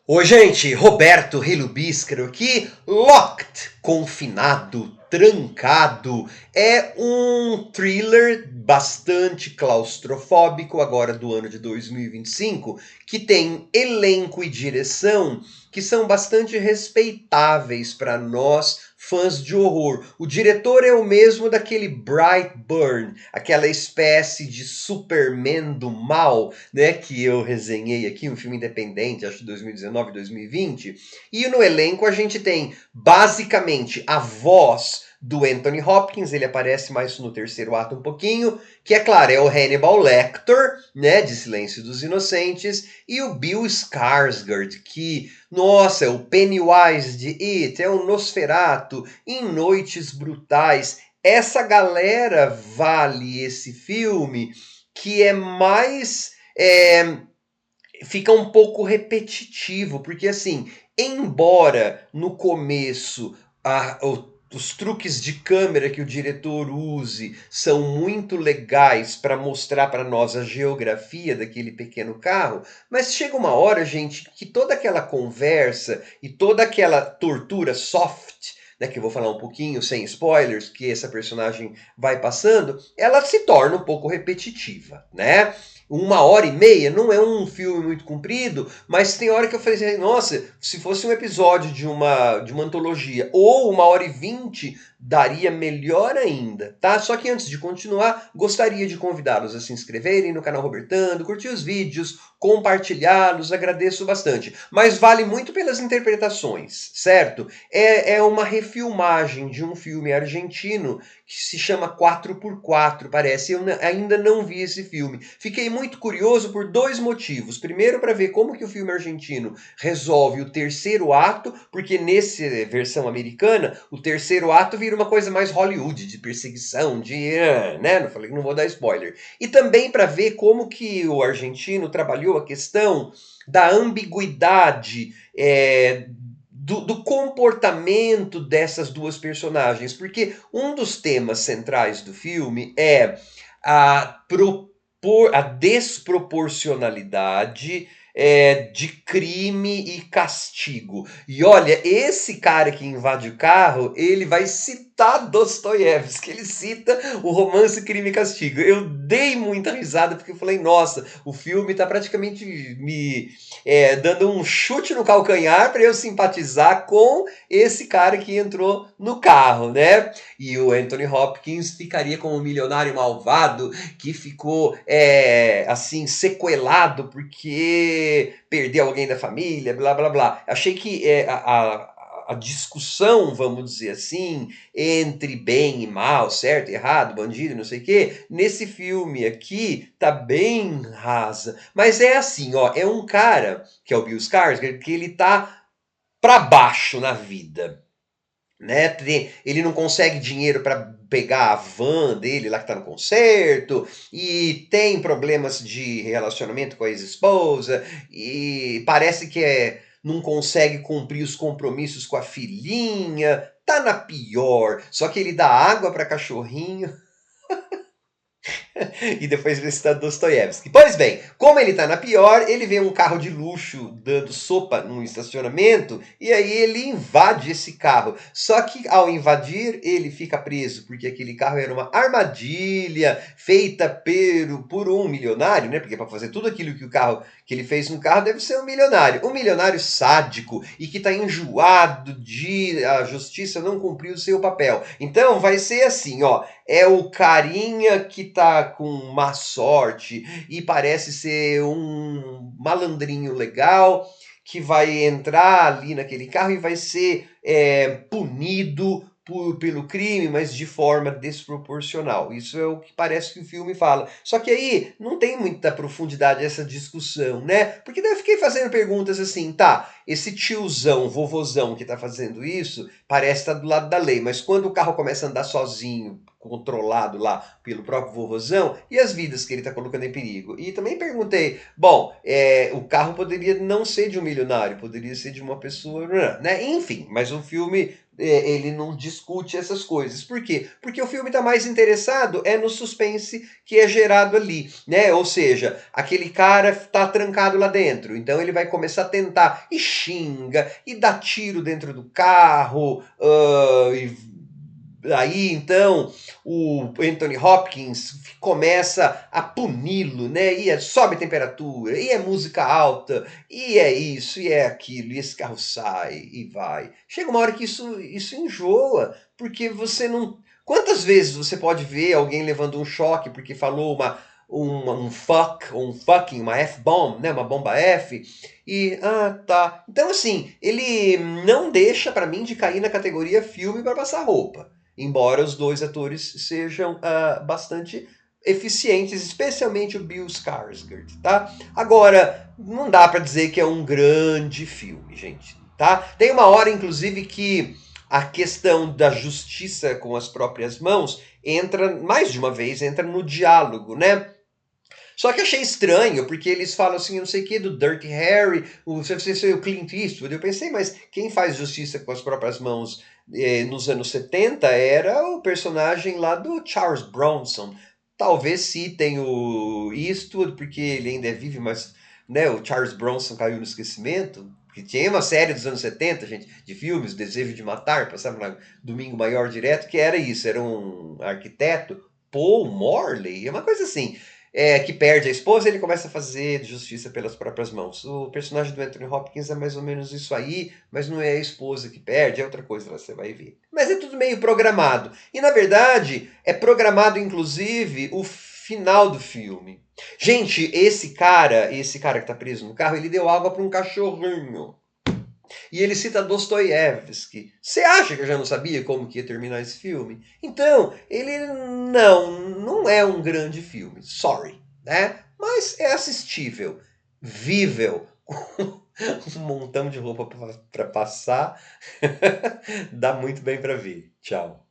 Oi, gente, Roberto Hilo Bíscaro aqui, Locked, confinado, trancado. É um thriller bastante claustrofóbico, agora do ano de 2025, que tem elenco e direção que são bastante respeitáveis para nós, fãs de horror. O diretor é o mesmo daquele Brightburn, aquela espécie de Superman do mal, né, que eu resenhei aqui, um filme independente, acho de 2019, 2020. E no elenco a gente tem basicamente a voz do Anthony Hopkins, ele aparece mais no terceiro ato um pouquinho, que é claro, é o Hannibal Lecter, né, de Silêncio dos Inocentes, e o Bill Skarsgård, que, nossa, é o Pennywise de It, é o Nosferatu, em Noites Brutais. Essa galera vale esse filme, que é mais fica um pouco repetitivo, porque assim, embora no começo os truques de câmera que o diretor use são muito legais para mostrar para nós a geografia daquele pequeno carro, mas chega uma hora, gente, que toda aquela conversa e toda aquela tortura soft, né, que eu vou falar um pouquinho sem spoilers, que essa personagem vai passando, ela se torna um pouco repetitiva, né? 1 hora e meia não é um filme muito comprido, mas tem hora que eu falei assim, nossa, se fosse um episódio de uma antologia ou 1 hora e 20, daria melhor ainda, tá? Só que antes de continuar, gostaria de convidá-los a se inscreverem no canal Robertando, curtir os vídeos, compartilhá-los, agradeço bastante. Mas vale muito pelas interpretações, certo? É uma refilmagem de um filme argentino que se chama 4x4, parece. Eu ainda não vi esse filme. Fiquei muito curioso por dois motivos. Primeiro, para ver como que o filme argentino resolve o terceiro ato, porque nessa versão americana, o terceiro ato vira uma coisa mais Hollywood, de perseguição, né? Não falei que não vou dar spoiler. E também para ver como que o argentino trabalhou a questão da ambiguidade, do comportamento dessas duas personagens, porque um dos temas centrais do filme é a desproporcionalidade de crime e castigo. E olha, esse cara que invade o carro, ele vai citar Dostoiévski, ele cita o romance Crime e Castigo. Eu dei muita risada porque eu falei, nossa, o filme está praticamente me dando um chute no calcanhar para eu simpatizar com esse cara que entrou no carro, né? E o Anthony Hopkins ficaria como um milionário malvado que ficou assim sequelado porque perdeu alguém da família, blá blá blá. Achei que a discussão, vamos dizer assim, entre bem e mal, certo, errado, bandido, não sei o quê, nesse filme aqui tá bem rasa. Mas é assim, ó, é um cara, que é o Bill Skarsgård, que ele tá pra baixo na vida, né? Ele não consegue dinheiro para pegar a van dele lá que tá no concerto, e tem problemas de relacionamento com a ex-esposa, e parece que não consegue cumprir os compromissos com a filhinha, tá na pior. Só que ele dá água para cachorrinho, e depois vê se tá Dostoiévski. Pois bem, como ele tá na pior, ele vê um carro de luxo dando sopa num estacionamento e aí ele invade esse carro. Só que ao invadir, ele fica preso, porque aquele carro era uma armadilha feita por um milionário, né? Porque para fazer tudo aquilo que o carro que ele fez no carro deve ser um milionário sádico e que tá enjoado de a justiça não cumprir o seu papel. Então vai ser assim, ó, é o carinha que tá com má sorte e parece ser um malandrinho legal que vai entrar ali naquele carro e vai ser punido pelo crime, mas de forma desproporcional. Isso é o que parece que o filme fala. Só que aí não tem muita profundidade essa discussão, né? Porque daí eu fiquei fazendo perguntas assim, tá, esse tiozão, vovozão que tá fazendo isso, parece estar do lado da lei, mas quando o carro começa a andar sozinho, controlado lá pelo próprio vovozão e as vidas que ele está colocando em perigo. E também perguntei, bom, o carro poderia não ser de um milionário, poderia ser de uma pessoa, né? Enfim, mas o filme ele não discute essas coisas. Por quê? Porque o filme está mais interessado no suspense que é gerado ali, né? Ou seja, aquele cara está trancado lá dentro, então ele vai começar a tentar e xinga e dá tiro dentro do carro, aí então o Anthony Hopkins começa a puni-lo, né? E sobe a temperatura, e é música alta, e é isso, e é aquilo, e esse carro sai e vai. Chega uma hora que isso enjoa, porque você não. Quantas vezes você pode ver alguém levando um choque porque falou um fuck, um fucking, uma F-bomb, né? Uma bomba F, e tá. Então assim, ele não deixa pra mim de cair na categoria filme para passar roupa. Embora os dois atores sejam bastante eficientes, especialmente o Bill Skarsgård, tá? Agora, não dá pra dizer que é um grande filme, gente, tá? Tem uma hora, inclusive, que a questão da justiça com as próprias mãos entra, mais de uma vez, entra no diálogo, né? Só que achei estranho, porque eles falam assim, não sei o que, do Dirty Harry, o Clint Eastwood. Eu pensei, mas quem faz justiça com as próprias mãos nos anos 70 era o personagem lá do Charles Bronson. Talvez citem o Eastwood, porque ele ainda é vivo, mas né, o Charles Bronson caiu no esquecimento. Que tinha uma série dos anos 70, gente, de filmes, Desejo de Matar, passava no Domingo Maior direto, que era isso, era um arquiteto, Paul Morley, é uma coisa assim que perde a esposa, ele começa a fazer justiça pelas próprias mãos. O personagem do Anthony Hopkins é mais ou menos isso aí, mas não é a esposa que perde, é outra coisa, você vai ver. Mas é tudo meio programado. E na verdade, é programado inclusive o final do filme. Gente, esse cara que tá preso no carro, ele deu água para um cachorrinho. E ele cita Dostoiévski. Você acha que eu já não sabia como que ia terminar esse filme? Então, ele não é um grande filme. Sorry, né? Mas é assistível, vível, um montão de roupa para passar. Dá muito bem para ver. Tchau.